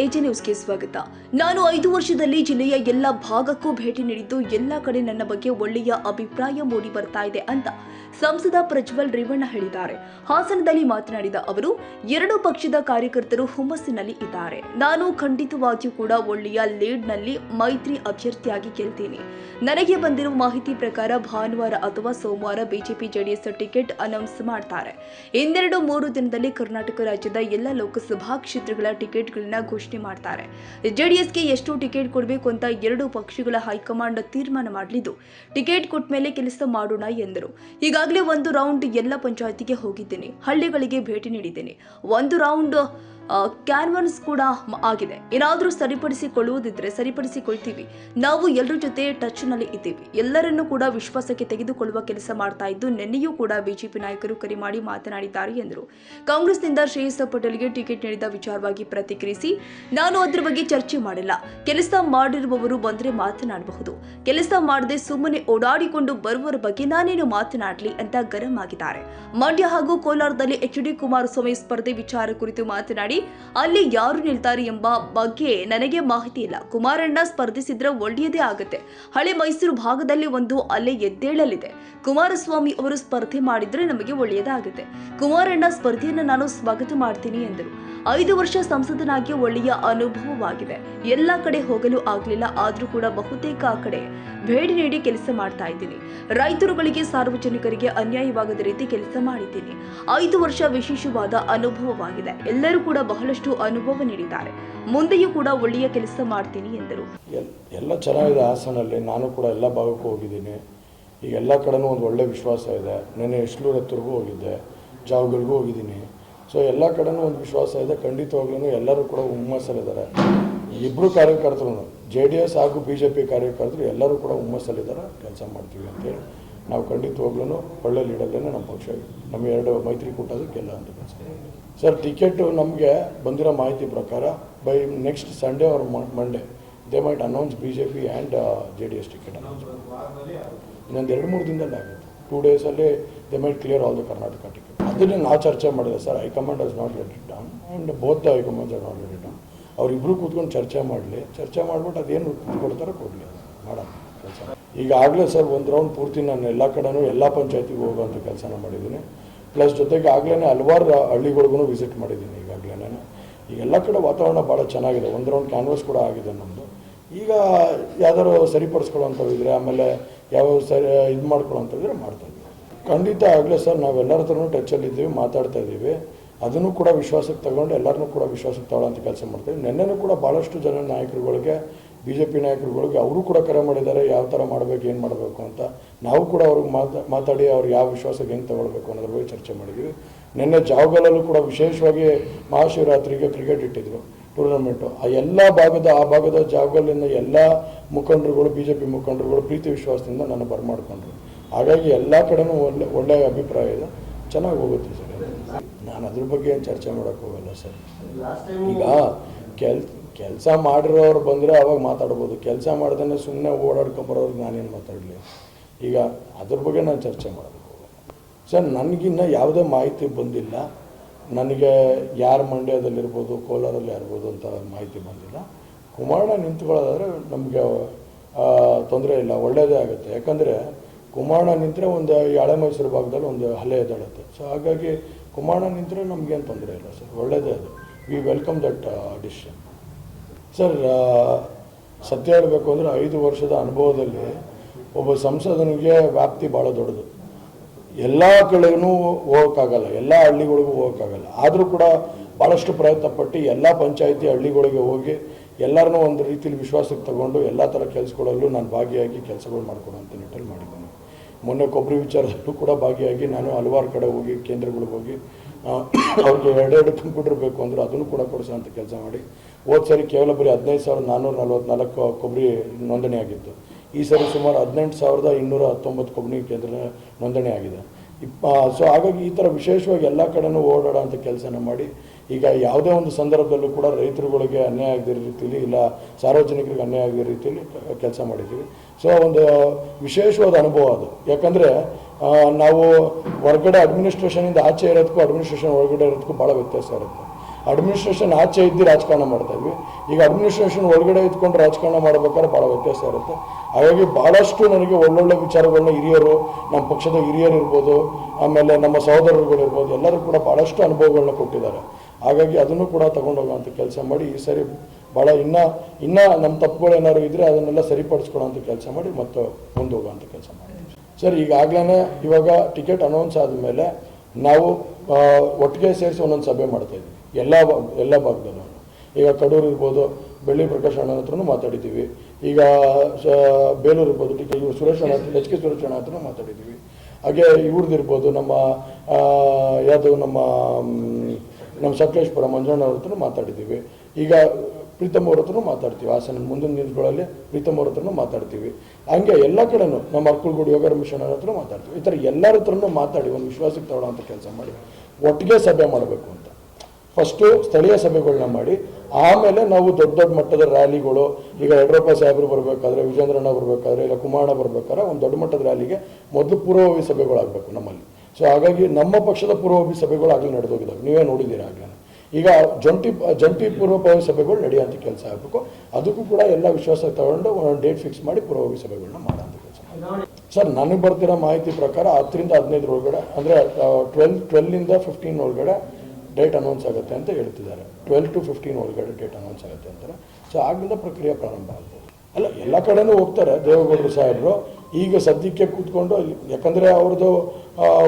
AJ ನ್ಯೂಸ್ಗೆ ಸ್ವಾಗತ. ನಾನು 5 ವರ್ಷದಲ್ಲಿ ಜಿಲ್ಲೆಯ ಎಲ್ಲ ಭಾಗಕ್ಕೂ ಭೇಟಿ ನೀಡಿದ್ದು ಎಲ್ಲ ಕಡೆ ನನ್ನ ಬಗ್ಗೆ ಒಳ್ಳೆಯ ಅಭಿಪ್ರಾಯ ಮೂಡಿ ಬರ್ತಾ ಇದೆ ಅಂತ ಸಂಸದ ಪ್ರಜ್ವಲ್ ರೇವಣ್ಣ ಹೇಳಿದ್ದಾರೆ. ಹಾಸನದಲ್ಲಿ ಮಾತನಾಡಿದ ಅವರು, ಎರಡು ಪಕ್ಷದ ಕಾರ್ಯಕರ್ತರು ಹುಮ್ಮಸ್ಸಿನಲ್ಲಿ ಇದ್ದಾರೆ. ನಾನು ಖಂಡಿತವಾಗಿಯೂ ಕೂಡ ಒಳ್ಳೆಯ ಲೀಡ್ನಲ್ಲಿ ಮೈತ್ರಿ ಅಭ್ಯರ್ಥಿಯಾಗಿ ಗೆಲ್ತೀನಿ. ನನಗೆ ಬಂದಿರುವ ಮಾಹಿತಿ ಪ್ರಕಾರ ಭಾನುವಾರ ಅಥವಾ ಸೋಮವಾರ ಬಿಜೆಪಿ ಜೆಡಿಎಸ್ ಟಿಕೆಟ್ ಅನೌನ್ಸ್ ಮಾಡ್ತಾರೆ. ಇನ್ನೆರಡು 3 ದಿನದಲ್ಲಿ ಕರ್ನಾಟಕ ರಾಜ್ಯದ ಎಲ್ಲ ಲೋಕಸಭಾ ಕ್ಷೇತ್ರಗಳ ಟಿಕೆಟ್ಗಳನ್ನ ಘೋಷಣೆ ಮಾಡ್ತಾರೆ. ಜೆಡಿಎಸ್ಗೆ ಎಷ್ಟು ಟಿಕೆಟ್ ಕೊಡಬೇಕು ಅಂತ ಎರಡು ಪಕ್ಷಗಳ ಹೈಕಮಾಂಡ್ ತೀರ್ಮಾನ ಮಾಡಲಿದ್ದು, ಟಿಕೆಟ್ ಕೊಟ್ಟ ಮೇಲೆ ಕೆಲಸ ಮಾಡೋಣ ಎಂದರು. ಈಗಾಗಲೇ ಒಂದು ರೌಂಡ್ ಎಲ್ಲ ಪಂಚಾಯತಿಗೆ ಹೋಗಿದ್ದೀನಿ, ಹಳ್ಳಿಗಳಿಗೆ ಭೇಟಿ ನೀಡಿದ್ದೇನೆ. ಒಂದು ರೌಂಡ್ ಕ್ಯಾನ್ವನ್ಸ್ ಕೂಡ ಆಗಿದೆ. ಏನಾದರೂ ಸರಿಪಡಿಸಿಕೊಳ್ಳುವುದಿದ್ರೆ ಸರಿಪಡಿಸಿಕೊಳ್ತೀವಿ. ನಾವು ಎಲ್ಲರ ಜೊತೆ ಟಚ್ ನಲ್ಲಿ ಇದ್ದೀವಿ. ಎಲ್ಲರನ್ನೂ ಕೂಡ ವಿಶ್ವಾಸಕ್ಕೆ ತೆಗೆದುಕೊಳ್ಳುವ ಕೆಲಸ ಮಾಡ್ತಾ ಇದ್ದು, ನಿನ್ನೆಯೂ ಕೂಡ ಬಿಜೆಪಿ ನಾಯಕರು ಕರೆ ಮಾಡಿ ಮಾತನಾಡಿದ್ದಾರೆ ಎಂದರು. ಕಾಂಗ್ರೆಸ್ನಿಂದ ಶ್ರೇಯಸ್ ಪಟೇಲ್ಗೆ ಟಿಕೆಟ್ ನೀಡಿದ ವಿಚಾರವಾಗಿ ಪ್ರತಿಕ್ರಿಯಿಸಿ, ನಾನು ಅದರ ಬಗ್ಗೆ ಚರ್ಚೆ ಮಾಡಿಲ್ಲ. ಕೆಲಸ ಮಾಡಿರುವವರು ಬಂದ್ರೆ ಮಾತನಾಡಬಹುದು. ಕೆಲಸ ಮಾಡದೆ ಸುಮ್ಮನೆ ಓಡಾಡಿಕೊಂಡು ಬರುವವರ ಬಗ್ಗೆ ನಾನೇನು ಮಾತನಾಡಲಿ ಅಂತ ಗರಂ ಆಗಿದ್ದಾರೆ. ಮಂಡ್ಯ ಹಾಗೂ ಕೋಲಾರದಲ್ಲಿ ಎಚ್.ಡಿ. ಕುಮಾರಸ್ವಾಮಿ ಸ್ಪರ್ಧೆ ವಿಚಾರ ಕುರಿತು ಮಾತನಾಡಿ, ಅಲ್ಲಿ ಯಾರು ನಿಲ್ತಾರೆ ಎಂಬ ಬಗ್ಗೆ ನನಗೆ ಮಾಹಿತಿ ಇಲ್ಲ. ಕುಮಾರಣ್ಣ ಸ್ಪರ್ಧಿಸಿದ್ರೆ ಒಳ್ಳೆಯದೇ ಆಗುತ್ತೆ. ಹಳೆ ಮೈಸೂರು ಭಾಗದಲ್ಲಿ ಒಂದು ಅಲೆ ಎದ್ದೇಳಲಿದೆ. ಕುಮಾರಸ್ವಾಮಿ ಅವರು ಸ್ಪರ್ಧೆ ಮಾಡಿದ್ರೆ ನಮಗೆ ಒಳ್ಳೆಯದಾಗುತ್ತೆ. ಕುಮಾರಣ್ಣ ಸ್ಪರ್ಧೆಯನ್ನು ನಾನು ಸ್ವಾಗತ ಮಾಡ್ತೀನಿ ಎಂದರು. 5 ವರ್ಷ ಸಂಸದನಾಗಿ ಒಳ್ಳೆಯ ಅನುಭವವಾಗಿದೆ. ಎಲ್ಲ ಕಡೆ ಹೋಗಲು ಆಗ್ಲಿಲ್ಲ, ಆದ್ರೂ ಕೂಡ ಬಹುತೇಕ ಕಡೆ ಭೇಟಿ ನೀಡಿ ಕೆಲಸ ಮಾಡ್ತಾ ಇದ್ದೀನಿ. ರೈತರುಗಳಿಗೆ, ಸಾರ್ವಜನಿಕರಿಗೆ ಅನ್ಯಾಯವಾಗದ ರೀತಿ ಕೆಲಸ ಮಾಡಿದ್ದೀನಿ. 5 ವರ್ಷ ವಿಶೇಷವಾದ ಅನುಭವವಾಗಿದೆ. ಎಲ್ಲರೂ ಕೂಡ ಬಹಳಷ್ಟು ಅನುಭವ ನೀಡಿದ್ದಾರೆ. ಮುಂದೆಯೂ ಕೂಡ ಒಳ್ಳೆಯ ಕೆಲಸ ಮಾಡ್ತೀನಿ ಎಂದರು. ಎಲ್ಲ ಚೆನ್ನಾಗಿದೆ. ಹಾಸನಲ್ಲಿ ನಾನು ಕೂಡ ಎಲ್ಲ ಭಾಗಕ್ಕೂ ಹೋಗಿದ್ದೀನಿ. ಈಗ ಎಲ್ಲ ಕಡೆನೂ ಒಂದು ಒಳ್ಳೆ ವಿಶ್ವಾಸ ಇದೆ. ನೆನ್ನೆ ಎಸ್ಲೂರು ಹತ್ತಿರಗೂ ಹೋಗಿದ್ದೆ, ಜಾವ್ಗಳಿಗೂ ಹೋಗಿದ್ದೀನಿ. ಸೊ ಎಲ್ಲ ಕಡೆನೂ ಒಂದು ವಿಶ್ವಾಸ ಇದೆ. ಖಂಡಿತವಾಗ್ಲೂ ಎಲ್ಲರೂ ಕೂಡ ಹುಮ್ಮಸ್ಸಲ್ಲಿದ್ದಾರೆ. ಇಬ್ಬರು ಕಾರ್ಯಕರ್ತರು, JDS ಹಾಗೂ BJP ಕಾರ್ಯಕರ್ತರು ಎಲ್ಲರೂ ಕೂಡ ಹುಮ್ಮಸ್ಸಲ್ಲಿದ್ದಾರೆ. ಕೆಲಸ ಮಾಡ್ತೀವಿ ಅಂತೇಳಿ ನಾವು ಖಂಡಿತವಾಗ್ಲೂ ಒಳ್ಳೆ ಲೀಡಲ್ಲೇ ನಮ್ಮ ಪಕ್ಷ, ನಮ್ಮ ಎರಡು ಮೈತ್ರಿಕೂಟದ ಗೆಲ್ಲ ಅಂತ ಕೆಲಸ. ಸರ್, ಟಿಕೆಟು ನಮಗೆ ಬಂದಿರೋ ಮಾಹಿತಿ ಪ್ರಕಾರ by next Sunday or Monday they might announce BJP and JDS ticket announce. ಇನ್ನೊಂದು 2-3 ದಿನದಲ್ಲಿ ಆಗುತ್ತೆ. 2 ಡೇಸಲ್ಲಿ they might clear all the Karnataka ticket. ಅದನ್ನೇ ನಾವು ಚರ್ಚೆ ಮಾಡಿದೆ sir. High command has not let it down and both the high commands are not let it down. ಅವರಿಬ್ಬರು ಕೂತ್ಕೊಂಡು ಚರ್ಚೆ ಮಾಡಲಿ. ಚರ್ಚೆ ಮಾಡಿಬಿಟ್ಟು ಅದೇನು ಕೊಡ್ತಾರೋ ಕೊಡಲಿ, ಮಾಡೋಣ ಕೆಲಸ. ಈಗಾಗಲೇ ಸರ್ ಒಂದು ರೌಂಡ್ ಪೂರ್ತಿ ನಾನು ಎಲ್ಲ ಕಡೆನೂ ಎಲ್ಲ ಪಂಚಾಯತಿಗೆ ಹೋಗೋವಂಥ ಕೆಲಸನ ಮಾಡಿದ್ದೀನಿ. ಪ್ಲಸ್ ಜೊತೆಗೆ ಆಗಲೇ ಹಲವಾರು ಹಳ್ಳಿಗಳಿಗೂ ವಿಸಿಟ್ ಮಾಡಿದ್ದೀನಿ. ಈಗ ಎಲ್ಲ ಕಡೆ ವಾತಾವರಣ ಭಾಳ ಚೆನ್ನಾಗಿದೆ. ಒಂದು ರೌಂಡ್ ಕ್ಯಾನ್ವಾಸ್ ಕೂಡ ಆಗಿದೆ ನಮ್ಮದು. ಈಗ ಯಾವ್ದಾದ್ರು ಸರಿಪಡಿಸ್ಕೊಳ್ಳೋಂಥವಿದ್ರೆ, ಆಮೇಲೆ ಯಾವ ಸರಿ ಇದು ಮಾಡ್ಕೊಳ್ಳೋಂಥವಿದ್ರೆ ಮಾಡ್ತಾಯಿದ್ದೀವಿ. ಖಂಡಿತ ಆಗಲೇ ಸರ್, ನಾವೆಲ್ಲರ ಹತ್ರನೂ ಟಚ್ಚಲ್ಲಿದ್ದೀವಿ, ಮಾತಾಡ್ತಾ ಇದ್ದೀವಿ. ಅದನ್ನು ಕೂಡ ವಿಶ್ವಾಸಕ್ಕೆ ತಗೊಂಡು ಎಲ್ಲರನ್ನೂ ಕೂಡ ವಿಶ್ವಾಸಕ್ಕೆ ತಗೊಳ್ಳೋಂಥ ಕೆಲಸ ಮಾಡ್ತೀವಿ. ನೆನ್ನೆನೂ ಕೂಡ ಭಾಳಷ್ಟು ಜನ ನಾಯಕರುಗಳಿಗೆ, BJP ನಾಯಕರುಗಳಿಗೆ ಅವರು ಕೂಡ ಕರೆ ಮಾಡಿದ್ದಾರೆ, ಯಾವ ಥರ ಮಾಡಬೇಕು, ಏನು ಮಾಡಬೇಕು ಅಂತ. ನಾವು ಕೂಡ ಅವ್ರಿಗೆ ಮಾತಾಡಿ ಅವ್ರು ಯಾವ ವಿಶ್ವಾಸಕ್ಕೆ ಹೆಂಗೆ ತಗೊಳ್ಬೇಕು ಅನ್ನೋದ್ರ ಬಗ್ಗೆ ಚರ್ಚೆ ಮಾಡಿದ್ವಿ. ನಿನ್ನೆ ಜಾವ್ಗಳಲ್ಲೂ ಕೂಡ ವಿಶೇಷವಾಗಿ ಮಹಾಶಿವರಾತ್ರಿಗೆ ಕ್ರಿಕೆಟ್ ಇಟ್ಟಿದ್ರು ಟೂರ್ನಮೆಂಟು. ಆ ಭಾಗದ ಜಾವ್ಗಲ್ಲಿಂದ ಎಲ್ಲ ಮುಖಂಡರುಗಳು, BJP ಮುಖಂಡರುಗಳು ಪ್ರೀತಿ ವಿಶ್ವಾಸದಿಂದ ನನ್ನ ಬರಮಾಡ್ಕೊಂಡ್ರು. ಹಾಗಾಗಿ ಎಲ್ಲ ಕಡೆನೂ ಒಳ್ಳೆಯ ಅಭಿಪ್ರಾಯ ಇದೆ, ಚೆನ್ನಾಗಿ ಹೋಗುತ್ತೆ ಸರ್. ನಾನು ಅದ್ರ ಬಗ್ಗೆ ಏನು ಚರ್ಚೆ ಮಾಡೋಕ್ಕೆ ಹೋಗಲ್ಲ ಸರ್. ಈಗ ಕೆಲಸ ಮಾಡಿರೋರು ಬಂದರೆ ಅವಾಗ ಮಾತಾಡ್ಬೋದು. ಕೆಲಸ ಮಾಡ್ದೇ ಸುಮ್ಮನೆ ಓಡಾಡ್ಕೊಂಬರೋರಿಗೆ ನಾನೇನು ಮಾತಾಡಲಿ? ಈಗ ಅದ್ರ ಬಗ್ಗೆ ನಾನು ಚರ್ಚೆ ಮಾಡೋದಕ್ಕೆ ಹೋಗಲ್ಲ ಸರ್. ನನಗಿನ್ನ ಯಾವುದೇ ಮಾಹಿತಿ ಬಂದಿಲ್ಲ. ನನಗೆ ಯಾರು ಮಂಡ್ಯದಲ್ಲಿರ್ಬೋದು, ಕೋಲಾರಲ್ಲಿ ಇರ್ಬೋದು ಅಂತ ಮಾಹಿತಿ ಬಂದಿಲ್ಲ. ಕುಮಾರಣ್ಣ ನಿಂತ್ಕೊಳ್ಳೋದಾದರೆ ನಮಗೆ ತೊಂದರೆ ಇಲ್ಲ, ಒಳ್ಳೆಯದೇ ಆಗುತ್ತೆ. ಯಾಕಂದರೆ ಕುಮಾರಣ್ಣ ನಿಂತರೆ ಒಂದು ಹಳೆ ಮೈಸೂರು ಭಾಗದಲ್ಲಿ ಒಂದು ಹಲೆ ಎದ್ದೇಳುತ್ತೆ. ಸೊ ಹಾಗಾಗಿ ಕುಮಾರಣ್ಣ ನಿಂತರೆ ನಮಗೇನು ತೊಂದರೆ ಇಲ್ಲ ಸರ್, ಒಳ್ಳೆಯದೇ ಅದು. V welcome that decision sir. ಸತ್ಯ ಹೇಳಬೇಕು ಅಂದರೆ 5 ವರ್ಷದ ಅನುಭವದಲ್ಲಿ ಒಬ್ಬ ಸಂಸದನಿಗೆ ವ್ಯಾಪ್ತಿ ಭಾಳ ದೊಡ್ಡದು. ಎಲ್ಲ ಕಡೆಗೂ ಹೋಗೋಕ್ಕಾಗಲ್ಲ, ಎಲ್ಲ ಹಳ್ಳಿಗಳಿಗೂ ಹೋಗೋಕ್ಕಾಗಲ್ಲ. ಆದರೂ ಕೂಡ ಭಾಳಷ್ಟು ಪ್ರಯತ್ನ ಪಟ್ಟು ಎಲ್ಲ ಪಂಚಾಯಿತಿ ಹಳ್ಳಿಗಳಿಗೆ ಹೋಗಿ ಎಲ್ಲರನ್ನೂ ಒಂದು ರೀತಿಯಲ್ಲಿ ವಿಶ್ವಾಸಕ್ಕೆ ತಗೊಂಡು ಎಲ್ಲ ಥರ ಕೆಲಸಗಳಲ್ಲೂ ನಾನು ಭಾಗಿಯಾಗಿ ಕೆಲಸಗಳು ಮಾಡಿಕೊಡುವಂಥ ನಿಟ್ಟಲ್ಲಿ ಮಾಡಿದ್ದೀನಿ. ಮೊನ್ನೆ ಕೊಬ್ಬರಿ ವಿಚಾರದಲ್ಲೂ ಕೂಡ ಭಾಗಿಯಾಗಿ ನಾನು ಹಲವಾರು ಕಡೆ ಹೋಗಿ ಕೇಂದ್ರಗಳಿಗೆ ಹೋಗಿ ಅವ್ರಿಗೆ 2 ಕಂಪ್ಯೂಟರ್ ಬೇಕು ಅಂದರು, ಅದನ್ನು ಕೂಡ ಕೊಡಿಸೋಂಥ ಕೆಲಸ ಮಾಡಿ. ಹೋದ ಸರಿ ಕೇವಲ ಬರೀ 15,444 ಕೊಬ್ಬರಿ ನೋಂದಣಿ ಆಗಿತ್ತು. ಈ ಸರಿ ಸುಮಾರು 18,219 ಕೊಬ್ಬರಿ ಕೇಂದ್ರ ನೋಂದಣಿ ಆಗಿದೆ. ಸೊ ಹಾಗಾಗಿ ಈ ಥರ ವಿಶೇಷವಾಗಿ ಎಲ್ಲ ಕಡೆನೂ ಓಡಾಡೋಂಥ ಕೆಲಸನ ಮಾಡಿ ಈಗ ಯಾವುದೇ ಒಂದು ಸಂದರ್ಭದಲ್ಲೂ ಕೂಡ ರೈತರುಗಳಿಗೆ ಅನ್ಯಾಯ ಆಗದ ರೀತಿಯಲ್ಲಿ, ಇಲ್ಲ ಸಾರ್ವಜನಿಕರಿಗೆ ಅನ್ಯಾಯ ಆಗದ ರೀತಿಯಲ್ಲಿ ಕೆಲಸ ಮಾಡಿದ್ದೀವಿ. ಸೊ ಒಂದು ವಿಶೇಷವಾದ ಅನುಭವ ಅದು. ಯಾಕಂದರೆ ನಾವು ಹೊರಗಡೆ ಅಡ್ಮಿನಿಸ್ಟ್ರೇಷನಿಂದ ಆಚೆ ಇರೋದಕ್ಕೂ ಅಡ್ಮಿನಿಸ್ಟ್ರೇಷನ್ ಹೊರಗಡೆ ಇರೋದಕ್ಕೂ ಭಾಳ ವ್ಯತ್ಯಾಸ ಇರುತ್ತೆ. ಅಡ್ಮಿನಿಸ್ಟ್ರೇಷನ್ ಆಚೆ ಇದ್ದು ರಾಜಕಾರಣ ಮಾಡ್ತಾ ಇದ್ವಿ. ಈಗ ಅಡ್ಮಿನಿಸ್ಟ್ರೇಷನ್ ಒಳಗಡೆ ಇದ್ಕೊಂಡು ರಾಜಕಾರಣ ಮಾಡಬೇಕಾದ್ರೆ ಭಾಳ ವ್ಯತ್ಯಾಸ ಇರುತ್ತೆ. ಹಾಗಾಗಿ ಭಾಳಷ್ಟು ನನಗೆ ಒಳ್ಳೊಳ್ಳೆ ವಿಚಾರಗಳನ್ನ ಹಿರಿಯರು, ನಮ್ಮ ಪಕ್ಷದ ಹಿರಿಯರು ಇರ್ಬೋದು, ಆಮೇಲೆ ನಮ್ಮ ಸಹೋದರರುಗಳು ಇರ್ಬೋದು, ಎಲ್ಲರೂ ಕೂಡ ಭಾಳಷ್ಟು ಅನುಭವಗಳನ್ನ ಕೊಟ್ಟಿದ್ದಾರೆ. ಹಾಗಾಗಿ ಅದನ್ನು ಕೂಡ ತಗೊಂಡೋಗೋಂಥ ಕೆಲಸ ಮಾಡಿ ಈ ಸರಿ ಭಾಳ ಇನ್ನೂ ನಮ್ಮ ತಪ್ಪುಗಳು ಏನಾದ್ರು ಇದ್ದರೆ ಅದನ್ನೆಲ್ಲ ಸರಿಪಡಿಸ್ಕೊಳ್ಳೋಂಥ ಕೆಲಸ ಮಾಡಿ ಮತ್ತು ಮುಂದೆ ಹೋಗೋಂಥ ಕೆಲಸ ಮಾಡಿದ್ವಿ. ಸರ್, ಈಗಾಗಲೇ ಇವಾಗ ಟಿಕೆಟ್ ಅನೌನ್ಸ್ ಆದಮೇಲೆ ನಾವು ಒಟ್ಟಿಗೆ ಸೇರಿಸಿ ಒಂದೊಂದು ಸಭೆ ಮಾಡ್ತಾಯಿದ್ವಿ ಎಲ್ಲ ಭಾಗದಲ್ಲೂ. ಈಗ ಕಡೂರು ಇರ್ಬೋದು, ಬೆಳ್ಳಿ ಪ್ರಕಾಶ್ ಅಣ್ಣನ ಹತ್ರನೂ ಮಾತಾಡಿದ್ದೀವಿ. ಈಗ ಬೇಲೂರು ಇರ್ಬೋದು, ಇವರು ಸುರೇಶ್ ಅಣ್ಣ, HK ಸುರೇಶ್ ಅಣ್ಣ ಹತ್ರನೂ ಮಾತಾಡಿದ್ದೀವಿ. ಹಾಗೆ ಇವ್ರದ್ದಿರ್ಬೋದು, ನಮ್ಮ ಸಕಲೇಶ್ಪುರ ಮಂಜಣ್ಣ ಅವ್ರ ಹತ್ರನೂ ಮಾತಾಡಿದ್ದೀವಿ. ಈಗ ಪ್ರೀತಮ್ ಅವ್ರ ಹತ್ರನೂ ಮಾತಾಡ್ತೀವಿ. ಹಾಸನ ಮುಂದಿನ ದಿನಗಳಲ್ಲಿ ಪ್ರೀತಮ್ ಅವ್ರ ಹತ್ರನೂ ಮಾತಾಡ್ತೀವಿ. ಹಂಗೆ ಎಲ್ಲ ಕಡೆನೂ ನಮ್ಮ ಅರ್ಕಲ್ಗೂಡು ಯೋಗ ಮಿಷನ್ ಅವ್ರ ಹತ್ರ ಮಾತಾಡ್ತೀವಿ. ಈ ಥರ ಎಲ್ಲರ ಹತ್ರನೂ ಮಾತಾಡಿ ಒಂದು ವಿಶ್ವಾಸಕ್ಕೆ ತಗೊಳ್ಳೋಂಥ ಕೆಲಸ ಮಾಡಿ ಒಟ್ಟಿಗೆ ಸಭೆ ಮಾಡಬೇಕು ಅಂತ. ಫಸ್ಟು ಸ್ಥಳೀಯ ಸಭೆಗಳನ್ನ ಮಾಡಿ, ಆಮೇಲೆ ನಾವು ದೊಡ್ಡ ದೊಡ್ಡ ಮಟ್ಟದ ರ್ಯಾಲಿಗಳು, ಈಗ ಯಡಿಯೂರಪ್ಪ ಸಾಹೇಬರು ಬರಬೇಕಾದ್ರೆ, ವಿಜೇಂದ್ರಣ್ಣ ಬರಬೇಕಾದ್ರೆ, ಇಲ್ಲ ಕುಮಾರಣ್ಣ ಬರಬೇಕಾದ್ರೆ ಒಂದು ದೊಡ್ಡ ಮಟ್ಟದ ರ್ಯಾಲಿಗೆ ಮೊದಲು ಪೂರ್ವಭಾವಿ ಸಭೆಗಳಾಗಬೇಕು ನಮ್ಮಲ್ಲಿ. ಸೊ ಹಾಗಾಗಿ ನಮ್ಮ ಪಕ್ಷದ ಪೂರ್ವಭಾವಿ ಸಭೆಗಳು ಆಗಲೇ ನಡೆದೋಗಿದ್ದಾವೆ, ನೀವೇ ನೋಡಿದ್ದೀರಾ ಆಗಲೇ. ಈಗ ಜಂಟಿ ಪೂರ್ವಭಾವಿ ಸಭೆಗಳು ನಡೆಯುವಂಥ ಕೆಲಸ ಆಗಬೇಕು. ಅದಕ್ಕೂ ಕೂಡ ಎಲ್ಲ ವಿಶ್ವಾಸ ತಗೊಂಡು ಒಂದು ಡೇಟ್ ಫಿಕ್ಸ್ ಮಾಡಿ ಪೂರ್ವಭಾವಿ ಸಭೆಗಳನ್ನ ಮಾಡೋಂಥ ಕೆಲಸ. ಸರ್, ನನಗೆ ಬರ್ತಿರೋ ಮಾಹಿತಿ ಪ್ರಕಾರ 10 ರಿಂದ 15 ಒಳಗಡೆ, ಅಂದರೆ 12 ರಿಂದ 15 ಒಳಗಡೆ ಡೇಟ್ ಅನೌನ್ಸ್ ಆಗುತ್ತೆ ಅಂತ ಹೇಳ್ತಿದ್ದಾರೆ. 12 to 15 ಒಳಗಡೆ ಡೇಟ್ ಅನೌನ್ಸ್ ಆಗುತ್ತೆ ಅಂತಾರೆ. ಸೊ ಆಗಲಿಂದ ಪ್ರಕ್ರಿಯೆ ಪ್ರಾರಂಭ ಆಗ್ಬೋದು. ಅಲ್ಲ, ಎಲ್ಲ ಕಡೆನೂ ಹೋಗ್ತಾರೆ ದೇವೇಗೌಡರು ಸಾಹೇಬರು. ಈಗ ಸದ್ಯಕ್ಕೆ ಕೂತ್ಕೊಂಡು, ಯಾಕಂದರೆ ಅವ್ರದ್ದು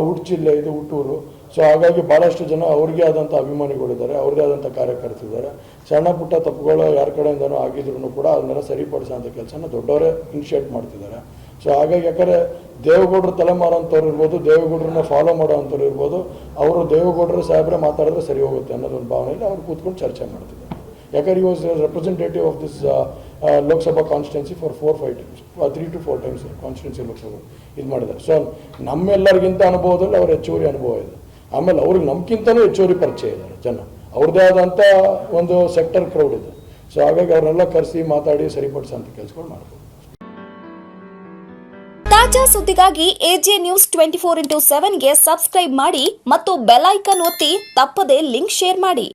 ಹುಟ್ಟುಜಿಲ್ಲೆ ಇದು, ಹುಟ್ಟೂರು. ಸೊ ಹಾಗಾಗಿ ಭಾಳಷ್ಟು ಜನ ಅವ್ರಿಗೆ ಆದಂಥ ಅಭಿಮಾನಿಗಳಿದ್ದಾರೆ, ಅವ್ರದ್ದೇ ಆದಂಥ ಕಾರ್ಯಕರ್ತರಿದ್ದಾರೆ. ಸಣ್ಣ ಪುಟ್ಟ ತಪ್ಪುಗಳು ಯಾರ ಕಡೆಯಿಂದನೂ ಆಗಿದ್ರು ಕೂಡ ಅದನ್ನೆಲ್ಲ ಸರಿಪಡಿಸೋಂಥ ಕೆಲಸನ ದೊಡ್ಡವರೇ ಇನಿಷಿಯೇಟ್ ಮಾಡ್ತಿದ್ದಾರೆ. ಸೊ ಹಾಗಾಗಿ ಯಾಕಂದರೆ ದೇವೇಗೌಡರು ತಲೆಮಾರು ಅಂಥವ್ರು ಇರ್ಬೋದು, ದೇವೇಗೌಡರನ್ನ ಫಾಲೋ ಮಾಡೋ ಅಂಥವ್ರು ಇರ್ಬೋದು, ಅವರು ದೇವೇಗೌಡರು ಸಾಹೇಬ್ರೆ ಮಾತಾಡಿದ್ರೆ ಸರಿ ಹೋಗುತ್ತೆ ಅನ್ನೋದೊಂದು ಭಾವನೆಯಲ್ಲಿ ಅವ್ರು ಕೂತ್ಕೊಂಡು ಚರ್ಚೆ ಮಾಡ್ತಿದ್ದಾರೆ. ಯಾಕಂದ್ರೆ ಈ was representative of this Lok Sabha constituency for 4-5 times, 3 to 4 times constituency Lok Sabha ಇದು ಮಾಡಿದ್ದಾರೆ. ಸೊ ನಮ್ಮೆಲ್ಲರಿಗಿಂತ ಅನುಭವದಲ್ಲಿ ಅವ್ರ ಹೆಚ್ಚುವರಿ ಅನುಭವ ಇದೆ. ಆಮೇಲೆ ಅವ್ರಿಗೆ ನಮ್ಗಿಂತನೂ ಹೆಚ್ಚುವರಿ ಪರಿಚಯ ಇದ್ದಾರೆ ಜನ, ಅವ್ರದ್ದೇ ಆದಂಥ ಒಂದು ಸೆಕ್ಟರ್ ಕ್ರೌಡ್ ಇದೆ. ಸೊ ಹಾಗಾಗಿ ಅವ್ರನ್ನೆಲ್ಲ ಕರೆಸಿ ಮಾತಾಡಿ ಸರಿಪಡಿಸೋಂಥ ಕೆಲಸಗಳು ಮಾಡ್ಬೋದು. ತಾಜಾ ಸುದ್ದಿಗಾಗಿ AJ News 24/7ಗೆ ಸಬ್ಸ್ಕ್ರೈಬ್ ಮಾಡಿ ಮತ್ತು ಬೆಲ್ ಐಕಾನ್ ಒತ್ತಿ ತಪ್ಪದೇ ಲಿಂಕ್ ಶೇರ್ ಮಾಡಿ.